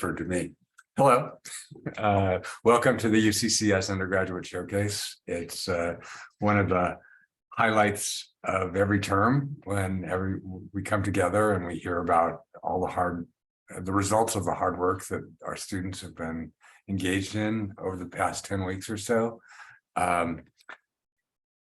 referred to me. Hello, welcome to the UCCS Undergraduate Showcase. It's one of the highlights of every term when we come together and we hear about all the results of the hard work that our students have been engaged in over the past 10 weeks or so.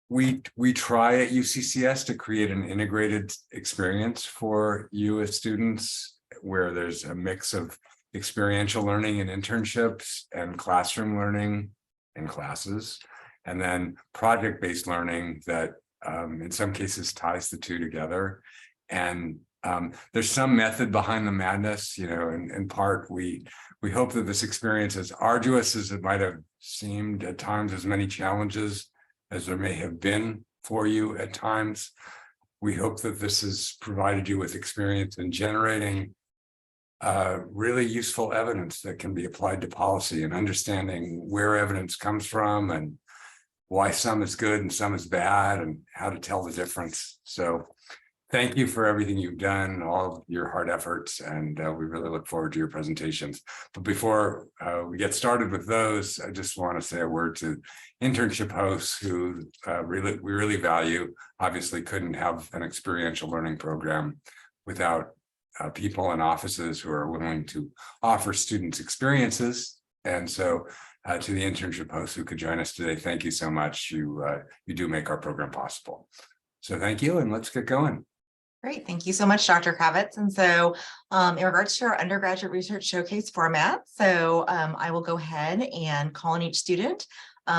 We try at UCCS to create an integrated experience for you as students where there's a mix of experiential learning and internships and classroom learning and classes, and then project-based learning that in some cases ties the two together. And there's some method behind the madness, you know, in part we hope that this experience, as arduous as it might have seemed at times, as many challenges as there may have been for you at times, we hope that this has provided you with experience in generating really useful evidence that can be applied to policy, and understanding where evidence comes from and why some is good and some is bad and how to tell the difference. So thank you for everything you've done, all of your hard efforts, and we really look forward to your presentations. But before we get started with those, I just want to say a word to internship hosts who we really value. Obviously couldn't have an experiential learning program without people in offices who are willing to offer students experiences. And so to the internship hosts who could join us today, thank you so much. You do make our program possible. So thank you, and let's get going. Great, thank you so much, Dr. Kravitz. And so in regards to our undergraduate research showcase format, so I will go ahead and call on each student,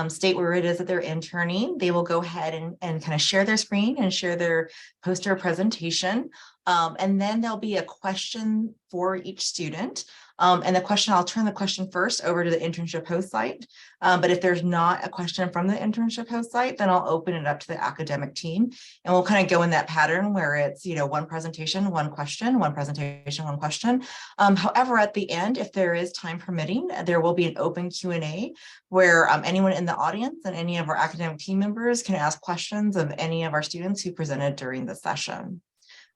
state where it is that they're interning. They will go ahead and kind of share their screen and share their poster presentation. And then there'll be a question for each student. And I'll turn the question first over to the internship host site. But if there's not a question from the internship host site, then I'll open it up to the academic team. And we'll kind of go in that pattern where it's, you know, one presentation, one question, one presentation, one question. However, at the end, if there is time permitting, there will be an open Q&A where anyone in the audience and any of our academic team members can ask questions of any of our students who presented during the session.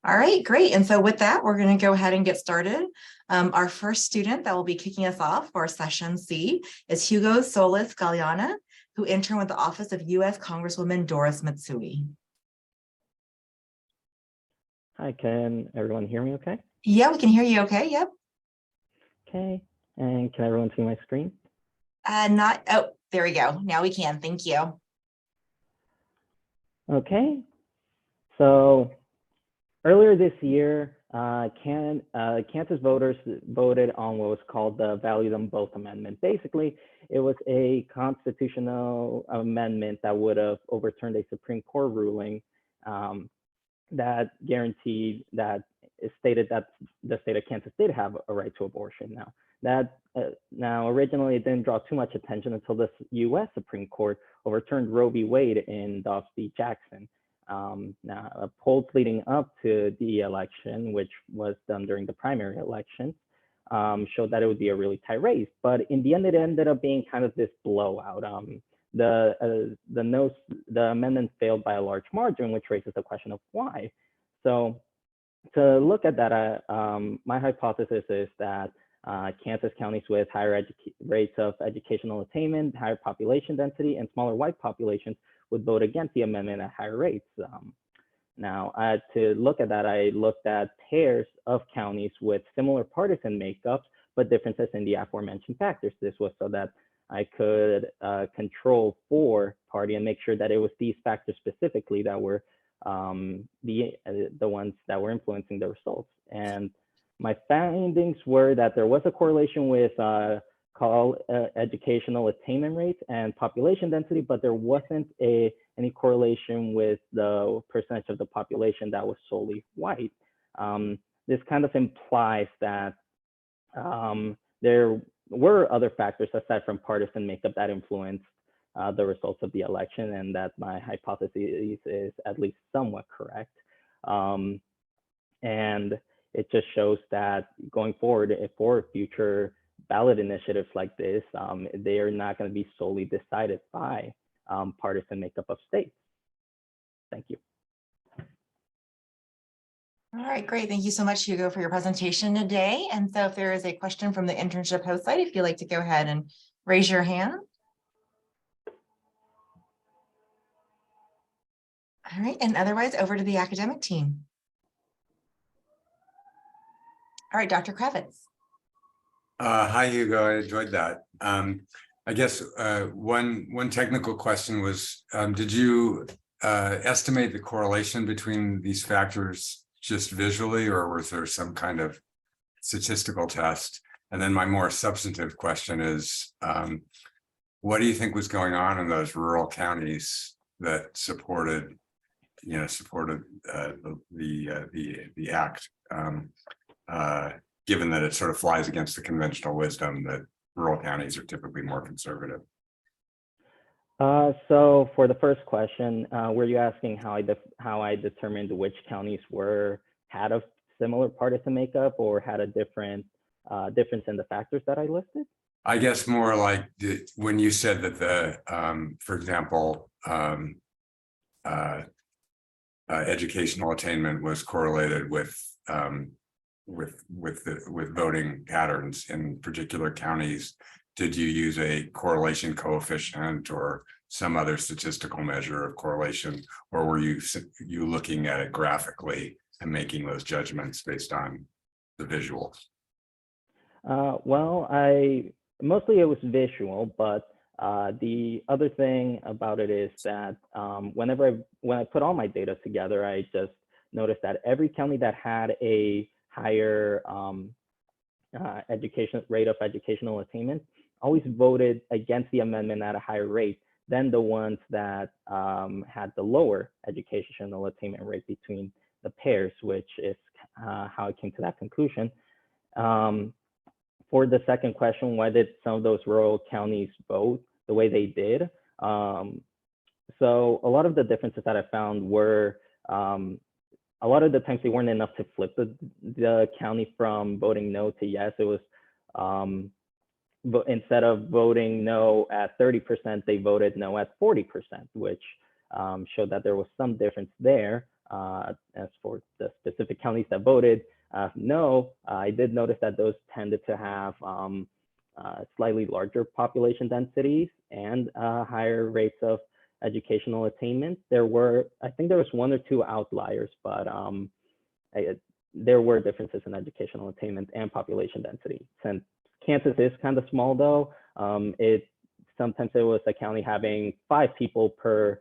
All right, great. And so with that, we're going to go ahead and get started. Our first student that will be kicking us off for session C is Hugo Solis, who interned with the Office of U.S. Congresswoman Doris Matsui. Hi, can everyone hear me okay? Yeah, we can hear you okay, yep. Okay, and can everyone see my screen? Oh, there we go. Now we can, thank you. Okay, so earlier this year, Kansas voters voted on what was called the Value Them Both Amendment. Basically, it was a constitutional amendment that would have overturned a Supreme Court ruling that guaranteed that it stated that the state of Kansas did have a right to abortion. Now originally it didn't draw too much attention until the U.S. Supreme Court overturned Roe v. Wade in Dobbs v. Jackson. Now, polls leading up to the election, which was done during the primary election, showed that it would be a really tight race. But in the end, it ended up being kind of this blowout. The amendment failed by a large margin, which raises the question of why. So to look at that, my hypothesis is that Kansas counties with higher rates of educational attainment, higher population density, and smaller white populations would vote against the amendment at higher rates. Now, to look at that, I looked at pairs of counties with similar partisan makeups, but differences in the aforementioned factors. This was so that I could control for party and make sure that it was these factors specifically that were the ones that were influencing the results. And my findings were that there was a correlation with educational attainment rates and population density, but there wasn't any correlation with the percentage of the population that was solely white. This kind of implies that there were other factors aside from partisan makeup that influenced the results of the election, and that my hypothesis is at least somewhat correct. And it just shows that going forward for future ballot initiatives like this, they are not going to be solely decided by partisan makeup of states. Thank you. All right, great. Thank you so much, Hugo, for your presentation today. And so if there is a question from the internship host site, if you'd like to go ahead and raise your hand. All right, and otherwise over to the academic team. All right, Dr. Kravitz. Hi, Hugo. I enjoyed that. I guess one technical question was, did you estimate the correlation between these factors just visually, or was there some kind of statistical test? And then my more substantive question is, what do you think was going on in those rural counties that supported the act? Given that it sort of flies against the conventional wisdom that rural counties are typically more conservative. So for the first question, were you asking how I determined which counties had a similar partisan makeup or had a difference in the factors that I listed? I guess more like when you said that for example, educational attainment was correlated with voting patterns in particular counties. Did you use a correlation coefficient or some other statistical measure of correlation, or were you looking at it graphically and making those judgments based on the visuals? Well, mostly it was visual, but the other thing about it is that when I put all my data together, I just noticed that every county that had a higher rate of educational attainment always voted against the amendment at a higher rate than the ones that had the lower educational attainment rate between the pairs, which is how I came to that conclusion. For the second question, why did some of those rural counties vote the way they did? So a lot of the differences that I found were a lot of the times they weren't enough to flip the county from voting no to yes. It was but instead of voting no at 30%, they voted no at 40%, which showed that there was some difference there. As for the specific counties that voted no, I did notice that those tended to have slightly larger population densities and higher rates of educational attainment. I think there was one or two outliers, but there were differences in educational attainment and population density. Since Kansas is kind of small though, sometimes it was a county having 5 people per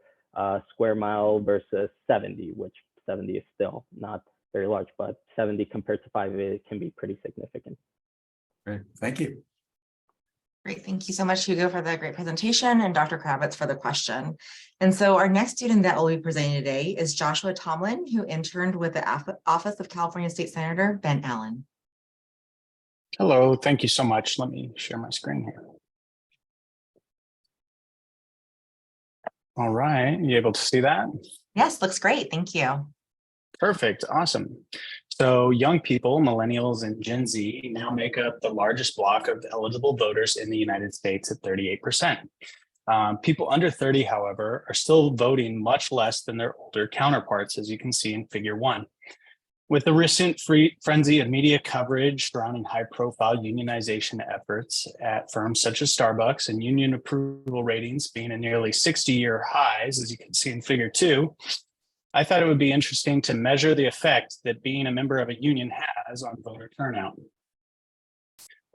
square mile versus 70, which 70 is still not very large, but 70 compared to 5, it can be pretty significant. Great, thank you. Great, thank you so much, Hugo, for the great presentation, and Dr. Kravitz for the question. And so our next student that will be presenting today is Joshua Tomlin, who interned with the Office of California State Senator Ben Allen. Hello, thank you so much. Let me share my screen here. All right, you able to see that? Yes, looks great, thank you. Perfect, awesome. So young people, millennials and Gen Z now make up the largest block of eligible voters in the United States at 38%. People under 30, however, are still voting much less than their older counterparts, as you can see in Figure 1. With the recent frenzy of media coverage surrounding high-profile unionization efforts at firms such as Starbucks and union approval ratings being at nearly 60-year highs, as you can see in Figure 2, I thought it would be interesting to measure the effect that being a member of a union has on voter turnout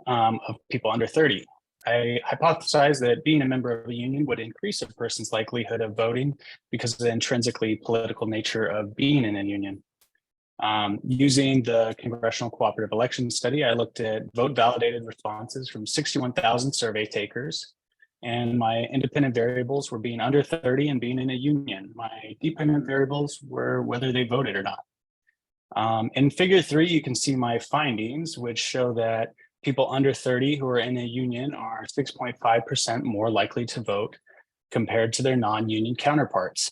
of people under 30. I hypothesized that being a member of a union would increase a person's likelihood of voting because of the intrinsically political nature of being in a union. Using the Congressional Cooperative Election Study, I looked at vote-validated responses from 61,000 survey takers, and my independent variables were being under 30 and being in a union. My dependent variables were whether they voted or not. In Figure 3, you can see my findings, which show that people under 30 who are in a union are 6.5% more likely to vote compared to their non-union counterparts.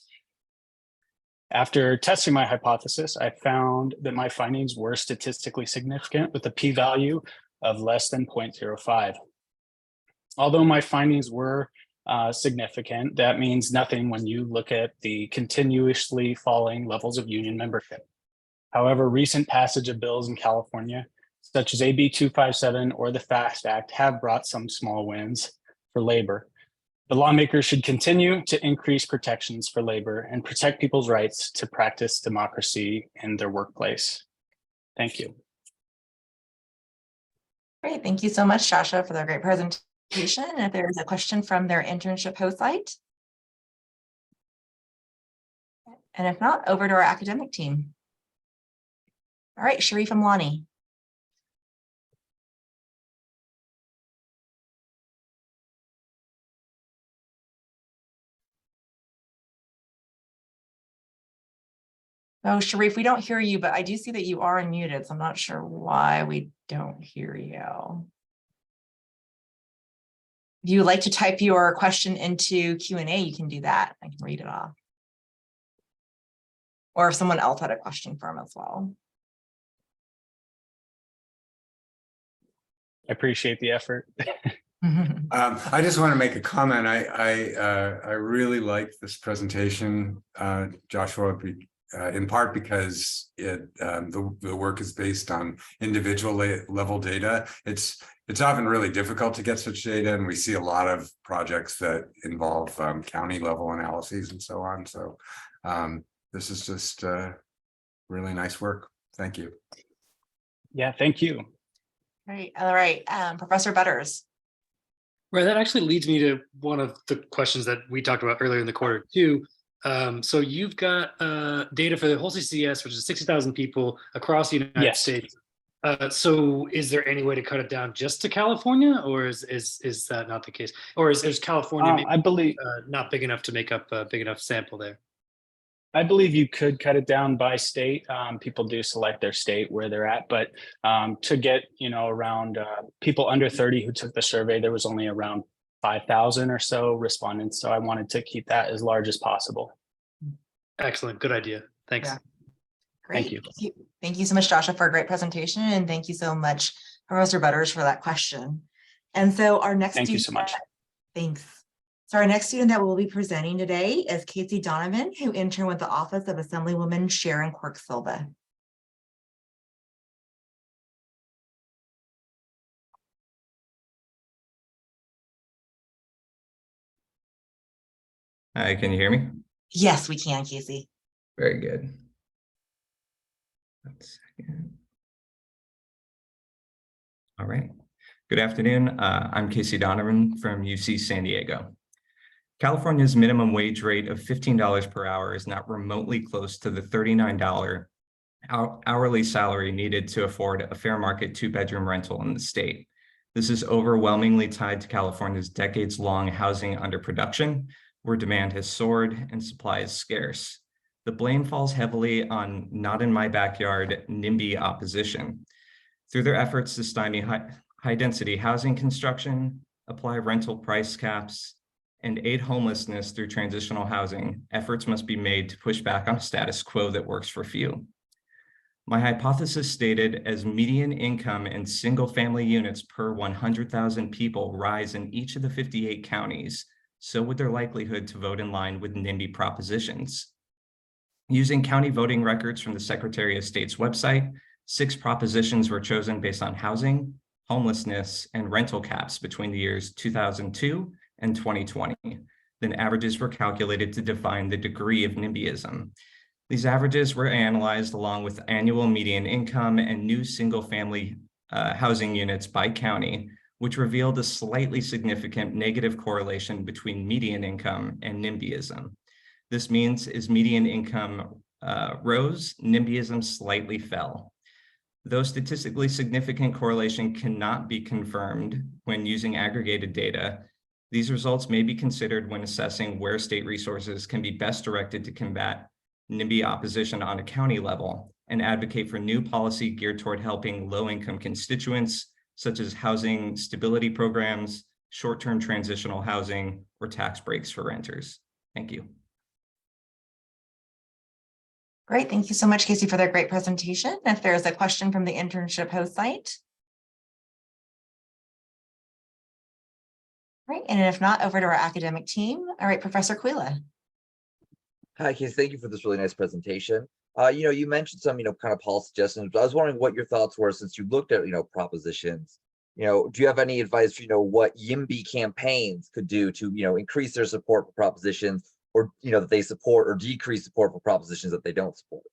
After testing my hypothesis, I found that my findings were statistically significant with a p-value of less than 0.05. Although my findings were significant, that means nothing when you look at the continuously falling levels of union membership. However, recent passage of bills in California, such as AB 257 or the FAST Act, have brought some small wins for labor. The lawmakers should continue to increase protections for labor and protect people's rights to practice democracy in their workplace. Thank you. Great. Thank you so much, Joshua, for the great presentation. And if there is a question from their internship host site. And if not, over to our academic team. All right, Sharif Amlani. Oh, Sharif, we don't hear you, but I do see that you are unmuted, so I'm not sure why we don't hear you. If you would like to type your question into Q&A, you can do that. I can read it off. Or if someone else had a question for him as well. I appreciate the effort. I just want to make a comment. I really like this presentation, Joshua, in part because the work is based on individual level data. It's often really difficult to get such data, and we see a lot of projects that involve county level analyses and so on. So this is just really nice work. Thank you. Yeah, thank you. Great. All right, Professor Butters. Right, that actually leads me to one of the questions that we talked about earlier in the quarter too. So you've got data for the whole CCS, which is 60,000 people across the United States. So is there any way to cut it down just to California, or is that not the case? Or is California maybe, I believe not big enough to make up a big enough sample there? I believe you could cut it down by state. People do select their state where they're at, but to get, around people under 30 who took the survey, there was only around 5,000 or so respondents. So I wanted to keep that as large as possible. Excellent. Good idea. Thanks. Yeah. Great. Thank you. Thank you so much, Joshua, for a great presentation. And thank you so much, Professor Butters, for that question. And so our next Thank you so much. Thanks. So our next student that will be presenting today is Casey Donovan, who interned with the Office of Assemblywoman Sharon Quirk Silva. Hi, can you hear me? Yes, we can, Casey. Very good. 1 second. All right. Good afternoon. I'm Casey Donovan from UC San Diego. California's minimum wage rate of $15 per hour is not remotely close to the $39 hourly salary needed to afford a fair market 2-bedroom rental in the state. This is overwhelmingly tied to California's decades-long housing underproduction, where demand has soared and supply is scarce. The blame falls heavily on not in my backyard NIMBY opposition. Through their efforts to stymie high-density housing construction, apply rental price caps, and aid homelessness through transitional housing, efforts must be made to push back on a status quo that works for few. My hypothesis stated, as median income and single-family units per 100,000 people rise in each of the 58 counties, so would their likelihood to vote in line with NIMBY propositions. Using county voting records from the Secretary of State's website, 6 propositions were chosen based on housing, homelessness, and rental caps between the years 2002 and 2020. Then averages were calculated to define the degree of NIMBYism. These averages were analyzed along with annual median income and new single-family housing units by county, which revealed a slightly significant negative correlation between median income and NIMBYism. This means as median income rose, NIMBYism slightly fell. Though statistically significant correlation cannot be confirmed when using aggregated data, these results may be considered when assessing where state resources can be best directed to combat NIMBY opposition on a county level and advocate for new policy geared toward helping low-income constituents, such as housing stability programs, short-term transitional housing, or tax breaks for renters. Thank you. Great. Thank you so much, Casey, for that great presentation. If there's a question from the internship host site. Right, and if not, over to our academic team. All right, Professor Quila. Hi, Casey. Thank you for this really nice presentation. You mentioned some, kind of policy suggestions, but I was wondering what your thoughts were since you looked at, propositions. Do you have any advice for, what YIMBY campaigns could do to, increase their support for propositions, or, that they support, or decrease support for propositions that they don't support?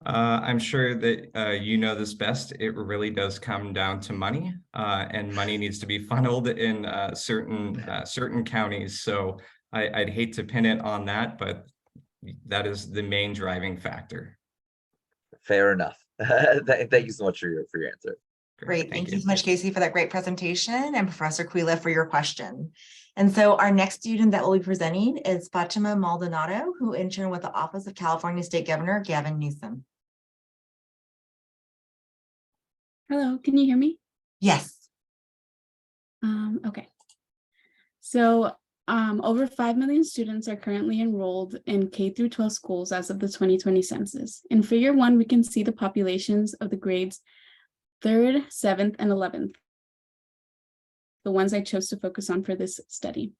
I'm sure that you know this best. It really does come down to money, and money needs to be funneled in certain counties. So I'd hate to pin it on that, but that is the main driving factor. Fair enough. Thank you so much for your answer. Great. Thank you so much, Casey, for that great presentation, and Professor Quila for your question. And so our next student that will be presenting is Fatima Maldonado, who interned with the Office of California State Governor Gavin Newsom. Hello, can you hear me? Yes. Okay. So over 5 million students are currently enrolled in K through 12 schools as of the 2020 census. In Figure 1, we can see the populations of the grades 3rd, 7th, and 11th, the ones I chose to focus on for this study.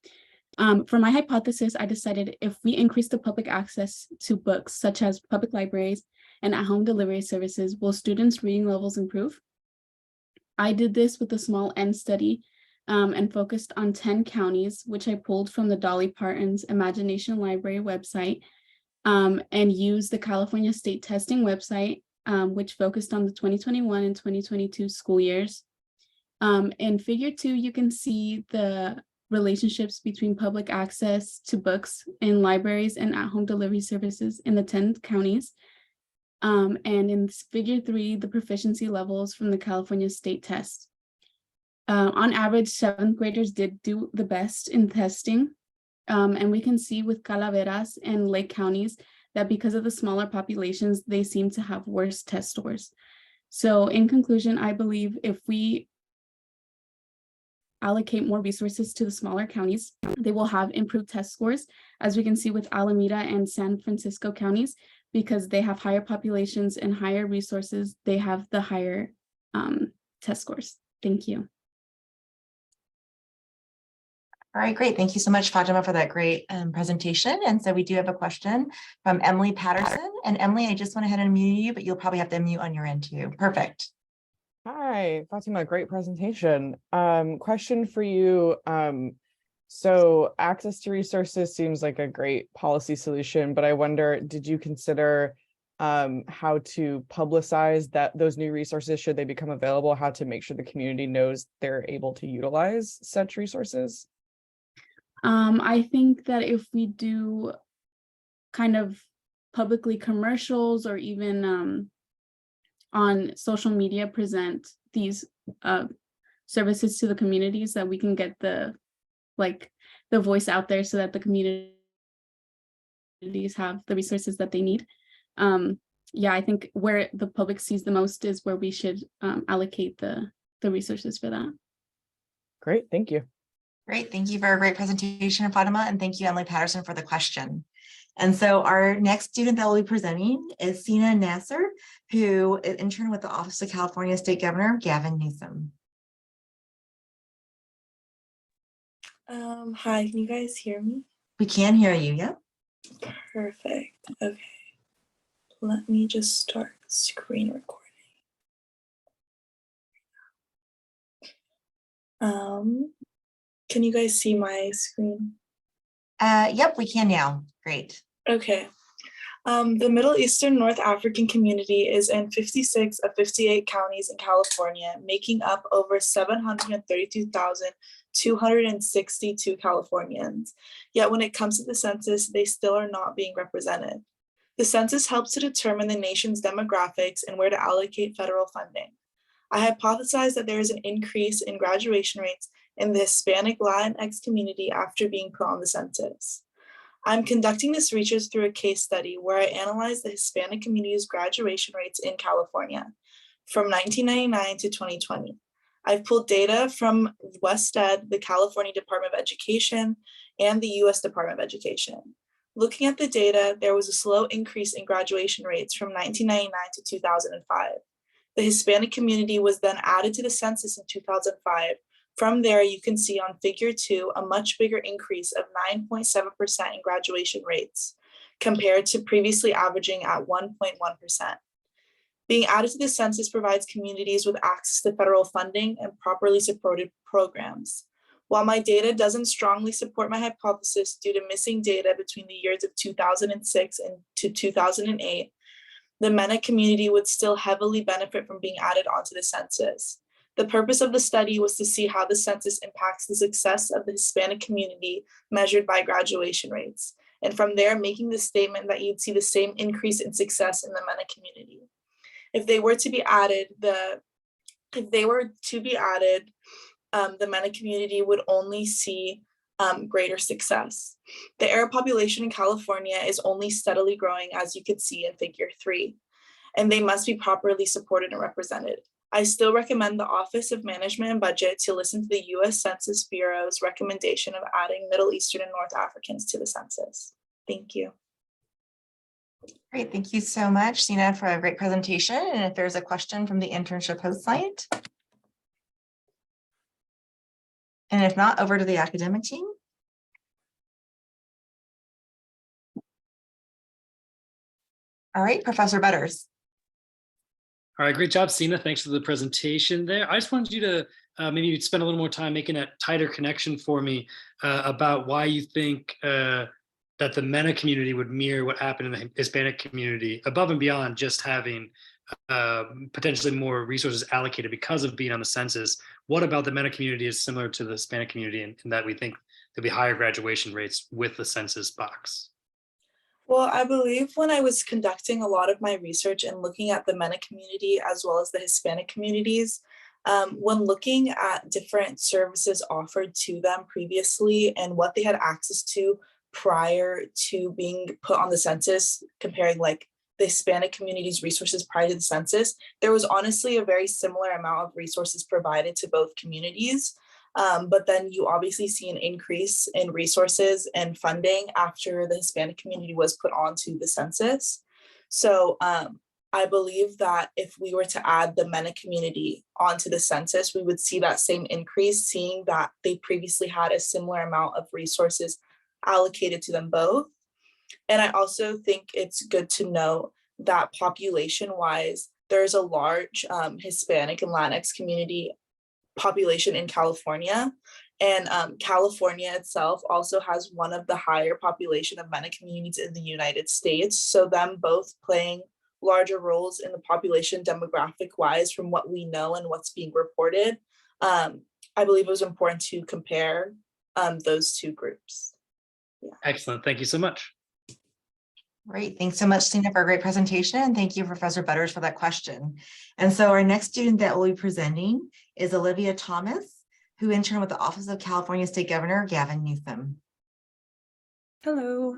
For my hypothesis, I decided if we increase the public access to books, such as public libraries and at-home delivery services, will students' reading levels improve? I did this with a small N study and focused on 10 counties, which I pulled from the Dolly Parton's Imagination Library website, and used the California State Testing website, which focused on the 2021 and 2022 school years. In Figure 2, you can see the relationships between public access to books in libraries and at-home delivery services in the 10 counties. And in Figure 3, the proficiency levels from the California State Test. On average, 7th graders did do the best in testing. And we can see with Calaveras and Lake counties that because of the smaller populations, they seem to have worse test scores. So in conclusion, I believe if we allocate more resources to the smaller counties, they will have improved test scores, as we can see with Alameda and San Francisco counties, because they have higher populations and higher resources, they have the higher test scores. Thank you. All right, great. Thank you so much, Fatima, for that great presentation. And so we do have a question from Emily Patterson. And Emily, I just went ahead and mute you, but you'll probably have to mute on your end too. Perfect. Hi, Fatima, great presentation. Question for you. So access to resources seems like a great policy solution, but I wonder, did you consider how to publicize those new resources should they become available, how to make sure the community knows they're able to utilize such resources? I think that if we do kind of publicly commercials or even on social media present these services to the communities, that we can get the voice out there so that the communities have the resources that they need. Yeah, I think where the public sees the most is where we should allocate the resources for that. Great, thank you. Great. Thank you for a great presentation, Fatima, and thank you, Emily Patterson, for the question. And so our next student that will be presenting is Cena Nasser, who is intern with the Office of California State Governor Gavin Newsom. Hi, can you guys hear me? We can hear you, yep. Perfect. Okay. Let me just start screen recording. Can you guys see my screen? Yep, we can now. Great. Okay. The Middle Eastern North African community is in 56 of 58 counties in California, making up over 732,262 Californians. Yet when it comes to the census, they still are not being represented. The census helps to determine the nation's demographics and where to allocate federal funding. I hypothesize that there is an increase in graduation rates in the Hispanic Latinx community after being put on the census. I'm conducting this research through a case study where I analyzed the Hispanic community's graduation rates in California from 1999 to 2020. I've pulled data from WestEd, the California Department of Education, and the US Department of Education. Looking at the data, there was a slow increase in graduation rates from 1999 to 2005. The Hispanic community was then added to the census in 2005. From there, you can see on Figure 2 a much bigger increase of 9.7% in graduation rates. compared to previously averaging at 1.1%. Being added to the census provides communities with access to federal funding and properly supported programs. While my data doesn't strongly support my hypothesis due to missing data between the years of 2006 and to 2008, the MENA community would still heavily benefit from being added onto the census. The purpose of the study was to see how the census impacts the success of the Hispanic community measured by graduation rates. And from there, making the statement that you'd see the same increase in success in the MENA community. If they were to be added, the MENA community would only see greater success. The Arab population in California is only steadily growing, as you can see in figure 3, and they must be properly supported and represented. I still recommend the Office of Management and Budget to listen to the U.S. Census Bureau's recommendation of adding Middle Eastern and North Africans to the census. Thank you. Great, thank you so much, Cena, for a great presentation. And if there's a question from the internship host site. And if not, over to the academic team. All right, Professor Butters. All right, great job, Cena. Thanks for the presentation there. I just wanted you to maybe spend a little more time making a tighter connection for me about why you think that the MENA community would mirror what happened in the Hispanic community, above and beyond just having potentially more resources allocated because of being on the census. What about the MENA community is similar to the Hispanic community in that we think there'll be higher graduation rates with the census box? Well, I believe when I was conducting a lot of my research and looking at the MENA community as well as the Hispanic communities, when looking at different services offered to them previously and what they had access to prior to being put on the census, comparing like the Hispanic community's resources prior to the census, there was honestly a very similar amount of resources provided to both communities. But then you obviously see an increase in resources and funding after the Hispanic community was put onto the census. So I believe that if we were to add the MENA community onto the census, we would see that same increase, seeing that they previously had a similar amount of resources allocated to them both. And I also think it's good to know that population-wise, there's a large Hispanic and Latinx community population in California. And California itself also has one of the higher population of MENA communities in the United States. So them both playing larger roles in the population demographic-wise from what we know and what's being reported. I believe it was important to compare those two groups. Yeah. Excellent. Thank you so much. Great. Thanks so much, Cena, for a great presentation. And thank you, Professor Butters, for that question. And so our next student that will be presenting is Olivia Thomas, who interned with the Office of California State Governor Gavin Newsom. Hello.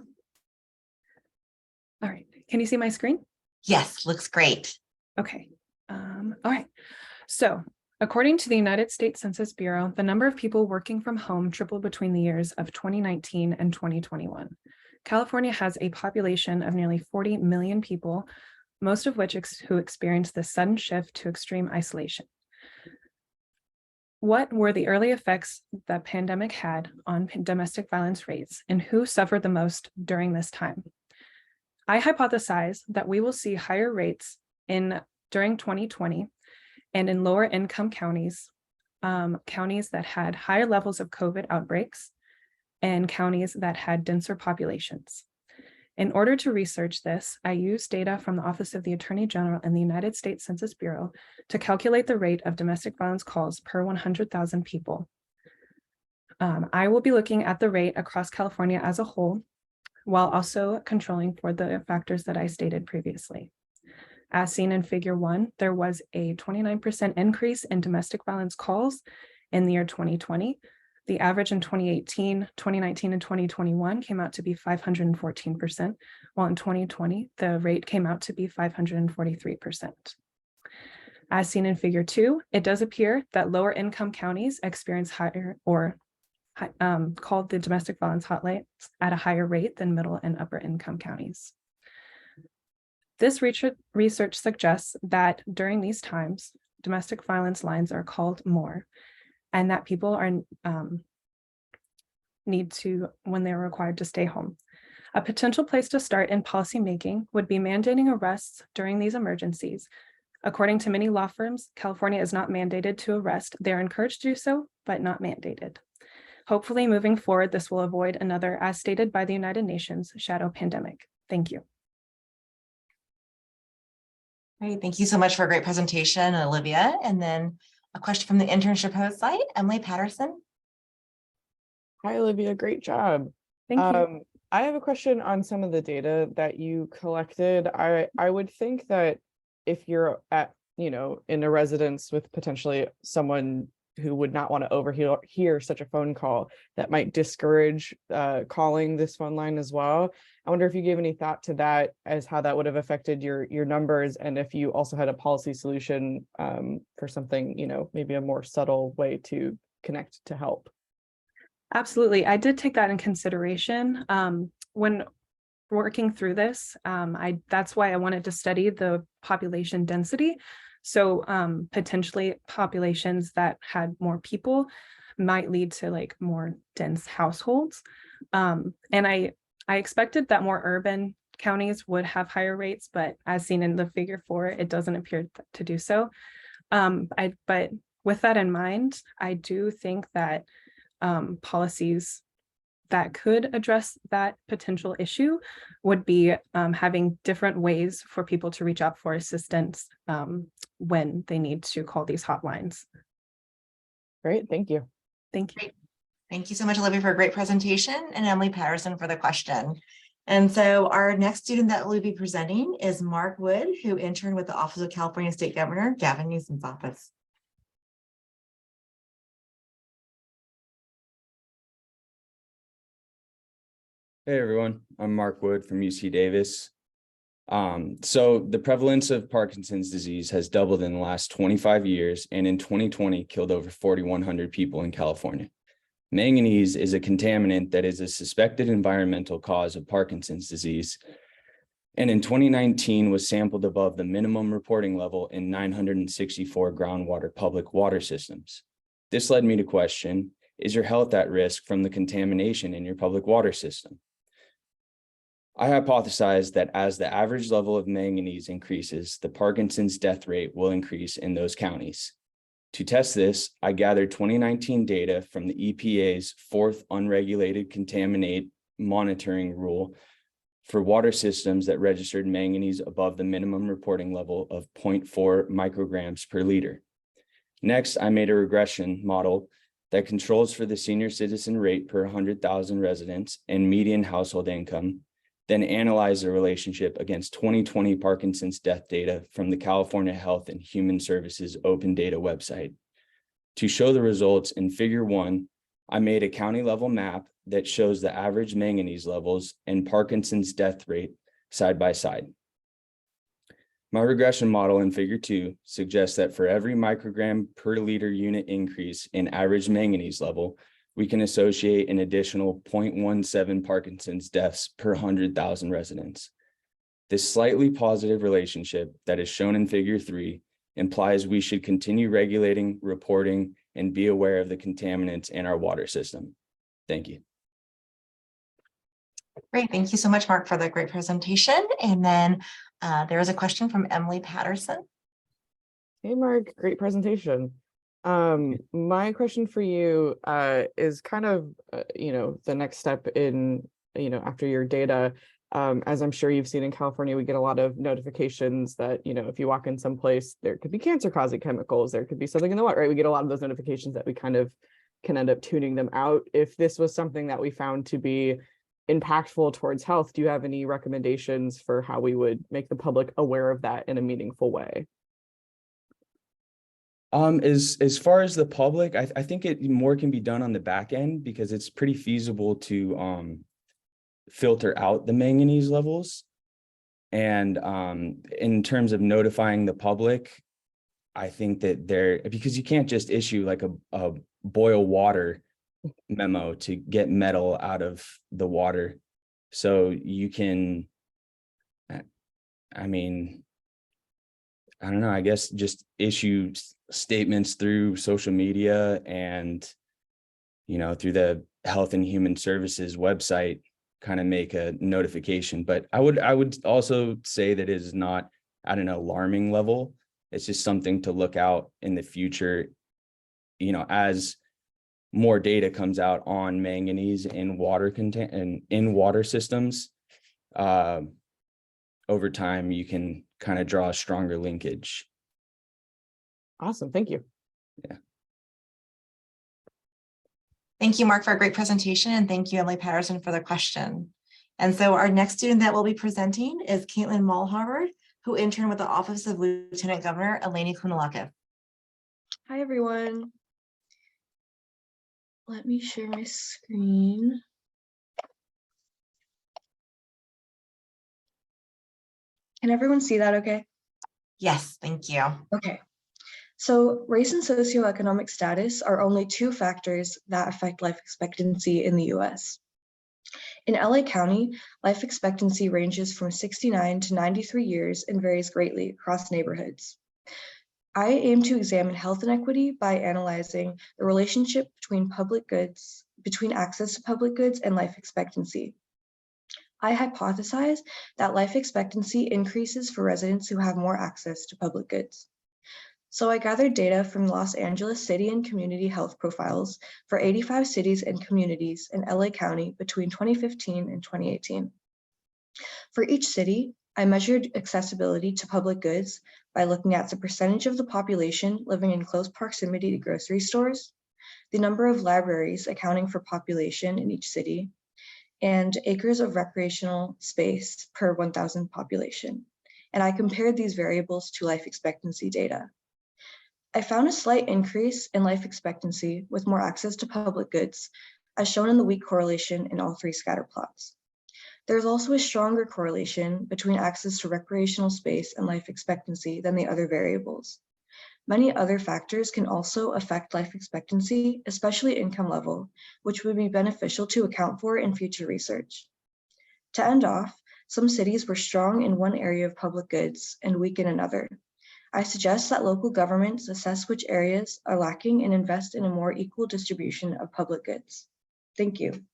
All right. Can you see my screen? Yes, looks great. Okay. All right. So according to the United States Census Bureau, the number of people working from home tripled between the years of 2019 and 2021. California has a population of nearly 40 million people, most of which who experienced this sudden shift to extreme isolation. What were the early effects the pandemic had on domestic violence rates, and who suffered the most during this time? I hypothesize that we will see higher rates during 2020 and in lower income counties, counties that had higher levels of COVID outbreaks, and counties that had denser populations. In order to research this, I used data from the Office of the Attorney General and the United States Census Bureau to calculate the rate of domestic violence calls per 100,000 people. I will be looking at the rate across California as a whole, while also controlling for the factors that I stated previously. As seen in Figure 1, there was a 29% increase in domestic violence calls in the year 2020. The average in 2018, 2019, and 2021 came out to be 514%, while in 2020, the rate came out to be 543%. As seen in Figure 2, it does appear that lower income counties experience higher or called the domestic violence hotlines at a higher rate than middle and upper income counties. This research suggests that during these times, domestic violence lines are called more, and that people are need to, when they're required to stay home. A potential place to start in policymaking would be mandating arrests during these emergencies. According to many law firms, California is not mandated to arrest. They're encouraged to do so, but not mandated. Hopefully, moving forward, this will avoid another, as stated by the United Nations, shadow pandemic. Thank you. Great, thank you so much for a great presentation, Olivia. And then a question from the internship host site, Emily Patterson. Hi, Olivia, great job. Thank you. I have a question on some of the data that you collected. I would think that if you're at, in a residence with potentially someone who would not want to overhear such a phone call, that might discourage calling this phone line as well. I wonder if you gave any thought to that, as how that would have affected your numbers, and if you also had a policy solution for something, maybe a more subtle way to connect to help. Absolutely. I did take that in consideration when working through this. That's why I wanted to study the population density. So potentially populations that had more people might lead to like more dense households. And I expected that more urban counties would have higher rates, but as seen in the figure 4, it doesn't appear to do so. But with that in mind, I do think that policies that could address that potential issue would be having different ways for people to reach out for assistance when they need to call these hotlines. Great, thank you. Thank you. Thank you so much, Olivia, for a great presentation, and Emily Patterson for the question. And so our next student that will be presenting is Mark Wood, who interned with the Office of California State Governor Gavin Newsom's office. Hey everyone, I'm Mark Wood from UC Davis. So the prevalence of Parkinson's disease has doubled in the last 25 years, and in 2020 killed over 4,100 people in California. Manganese is a contaminant that is a suspected environmental cause of Parkinson's disease, and in 2019 was sampled above the minimum reporting level in 964 groundwater public water systems. This led me to question, is your health at risk from the contamination in your public water system? I hypothesized that as the average level of manganese increases, the Parkinson's death rate will increase in those counties. To test this, I gathered 2019 data from the EPA's 4th unregulated contaminate monitoring rule for water systems that registered manganese above the minimum reporting level of 0.4 micrograms per liter. Next, I made a regression model that controls for the senior citizen rate per 100,000 residents and median household income, then analyze the relationship against 2020 Parkinson's death data from the California Health and Human Services Open Data website. To show the results in figure 1, I made a county level map that shows the average manganese levels and Parkinson's death rate side by side. My regression model in figure 2 suggests that for every microgram per liter unit increase in average manganese level, we can associate an additional 0.17 Parkinson's deaths per 100,000 residents. This slightly positive relationship that is shown in figure 3 implies we should continue regulating, reporting, and be aware of the contaminants in our water system. Thank you. Great, thank you so much, Mark, for the great presentation. And then there is a question from Emily Patterson. Hey, Mark, great presentation. My question for you is kind of, the next step in, after your data. As I'm sure you've seen in California, we get a lot of notifications that, if you walk in someplace, there could be cancer-causing chemicals, there could be something in the water, right? We get a lot of those notifications that we kind of can end up tuning them out. If this was something that we found to be impactful towards health, do you have any recommendations for how we would make the public aware of that in a meaningful way? As far as the public, I think more can be done on the back end, because it's pretty feasible to filter out the manganese levels. And in terms of notifying the public, I think that because you can't just issue like a boil water memo to get metal out of the water. So you can, I don't know, I guess just issue statements through social media and, through the Health and Human Services website kind of make a notification. But I would also say that it is not at an alarming level. It's just something to look out in the future, you know, as more data comes out on manganese in water content and in water systems. Over time, you can kind of draw a stronger linkage. Awesome. Thank you. Yeah. Thank you, Mark, for a great presentation, and thank you, Emily Patterson, for the question. And so our next student that will be presenting is Caitlin Mulharvard, who interned with the Office of Lieutenant Governor Eleni Kunalaka. Hi, everyone. Let me share my screen. Can everyone see that okay? Yes, thank you. Okay. So race and socioeconomic status are only two factors that affect life expectancy in the US. In LA County, life expectancy ranges from 69 to 93 years and varies greatly across neighborhoods. I aim to examine health inequity by analyzing the relationship between access to public goods and life expectancy. I hypothesize that life expectancy increases for residents who have more access to public goods. So I gathered data from Los Angeles city and community health profiles for 85 cities and communities in LA County between 2015 and 2018. For each city, I measured accessibility to public goods by looking at the percentage of the population living in close proximity to grocery stores, the number of libraries accounting for population in each city, and acres of recreational space per 1,000 population. And I compared these variables to life expectancy data. I found a slight increase in life expectancy with more access to public goods, as shown in the weak correlation in all three scatter plots. There's also a stronger correlation between access to recreational space and life expectancy than the other variables. Many other factors can also affect life expectancy, especially income level, which would be beneficial to account for in future research. To end off, some cities were strong in one area of public goods and weak in another. I suggest that local governments assess which areas are lacking and invest in a more equal distribution of public goods. Thank you.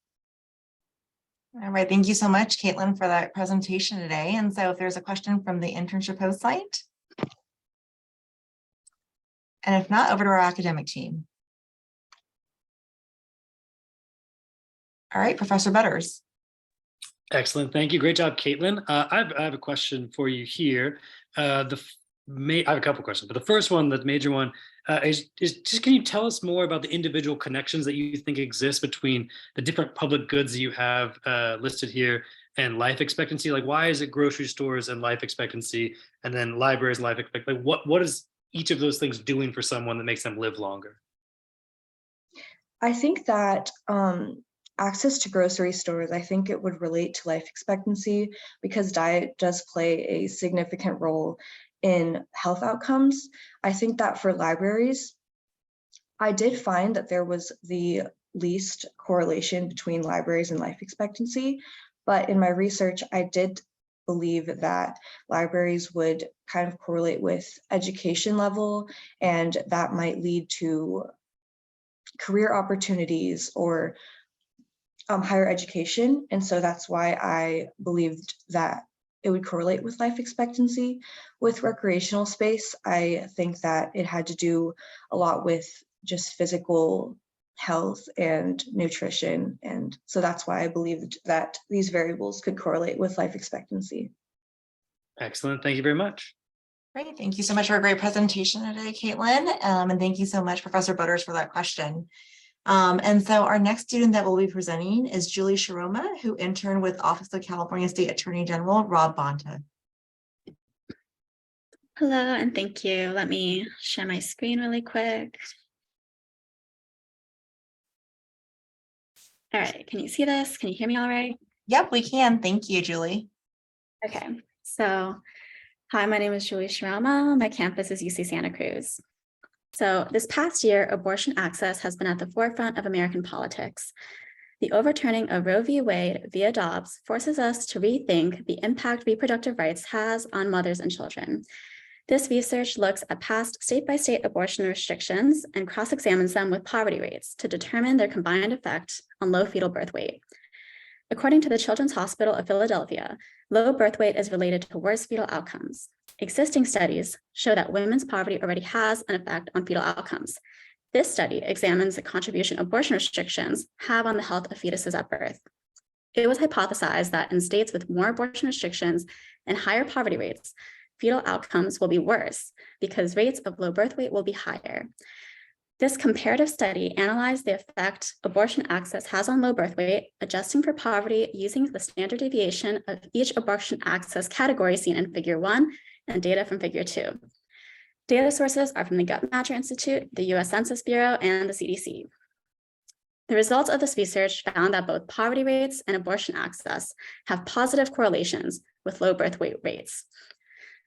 All right, thank you so much, Caitlin, for that presentation today. And so if there's a question from the internship host site, and if not, over to our academic team. All right, Professor Butters. Excellent. Thank you. Great job, Caitlin. I have a question for you here. I have a couple questions, but the first one, the major one, is just, can you tell us more about the individual connections that you think exist between the different public goods that you have listed here and life expectancy? Like, why is it grocery stores and life expectancy, and then libraries and life expectancy? Like, what is each of those things doing for someone that makes them live longer? I think that access to grocery stores, I think it would relate to life expectancy because diet does play a significant role in health outcomes. I think that for libraries, I did find that there was the least correlation between libraries and life expectancy, but in my research, I did believe that libraries would kind of correlate with education level, and that might lead to career opportunities or higher education. And so that's why I believed that it would correlate with life expectancy. With recreational space, I think that it had to do a lot with just physical health and nutrition. And so that's why I believed that these variables could correlate with life expectancy. Excellent. Thank you very much. Great. Thank you so much for a great presentation today, Caitlin. And thank you so much, Professor Butters, for that question. And so our next student that will be presenting is Julie Sharoma, who interned with Office of California State Attorney General Rob Bonta. Hello, and thank you. Let me share my screen really quick. All right, can you see this? Can you hear me all right? Yep, we can. Thank you, Julie. Okay, so hi, my name is Julie Sharoma. My campus is UC Santa Cruz. So this past year, abortion access has been at the forefront of American politics. The overturning of Roe v. Wade via Dobbs forces us to rethink the impact reproductive rights has on mothers and children. This research looks at past state-by-state abortion restrictions and cross-examines them with poverty rates to determine their combined effect on low fetal birth weight. According to the Children's Hospital of Philadelphia, low birth weight is related to worse fetal outcomes. Existing studies show that women's poverty already has an effect on fetal outcomes. This study examines the contribution abortion restrictions have on the health of fetuses at birth. It was hypothesized that in states with more abortion restrictions and higher poverty rates, fetal outcomes will be worse because rates of low birth weight will be higher. This comparative study analyzed the effect abortion access has on low birth weight, adjusting for poverty using the standard deviation of each abortion access category seen in Figure 1 and data from Figure 2. Data sources are from the Guttmacher Institute, the US Census Bureau, and the CDC. The results of this research found that both poverty rates and abortion access have positive correlations with low birth weight rates.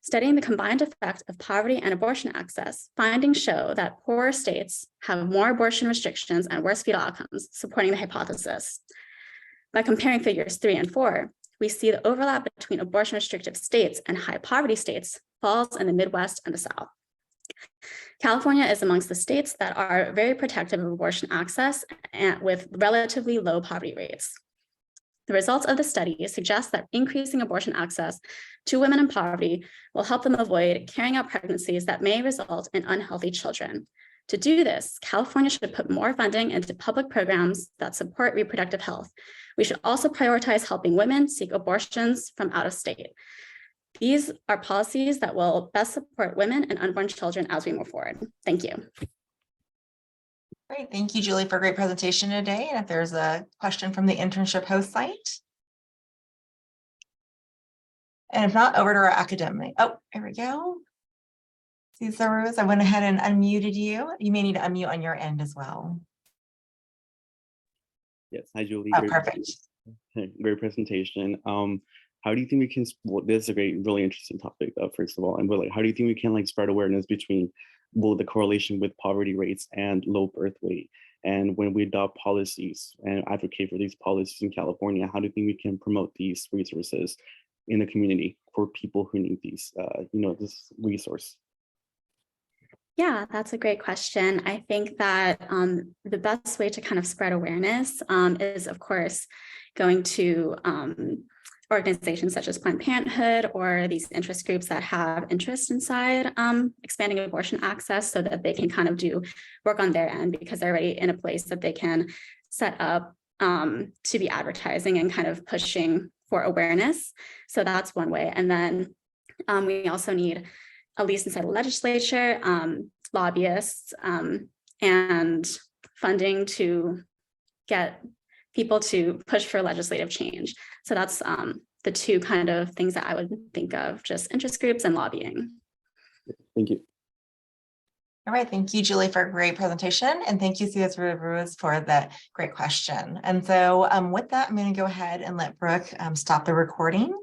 Studying the combined effect of poverty and abortion access, findings show that poorer states have more abortion restrictions and worse fetal outcomes, supporting the hypothesis. By comparing Figures 3 and 4, we see the overlap between abortion restrictive states and high poverty states falls in the Midwest and the South. California is amongst the states that are very protective of abortion access and with relatively low poverty rates. The results of the study suggest that increasing abortion access to women in poverty will help them avoid carrying out pregnancies that may result in unhealthy children. To do this, California should put more funding into public programs that support reproductive health. We should also prioritize helping women seek abortions from out of state. These are policies that will best support women and unborn children as we move forward. Thank you. Great, thank you, Julie, for a great presentation today. And if there's a question from the internship host site. And if not, over to our academic. Oh, there we go. Cesar Rose, I went ahead and unmuted you. You may need to unmute on your end as well. Yes, hi, Julie. Oh, perfect. Great presentation. How do you think we can, well, this is a great, really interesting topic, first of all, and really, how do you think we can like spread awareness between the correlation with poverty rates and low birth weight? And when we adopt policies and advocate for these policies in California, how do you think we can promote these resources in the community for people who need these, this resource? Yeah, that's a great question. I think that the best way to kind of spread awareness is, of course, going to organizations such as Planned Parenthood or these interest groups that have interest inside expanding abortion access so that they can kind of do work on their end because they're already in a place that they can set up to be advertising and kind of pushing for awareness. So that's one way. And then we also need, at least inside the legislature, lobbyists and funding to get people to push for legislative change. So that's the two kind of things that I would think of, just interest groups and lobbying. Thank you. All right, thank you, Julie, for a great presentation. And thank you, Cesar Rose, for the great question. And so with that, I'm going to go ahead and let Brooke stop the recording.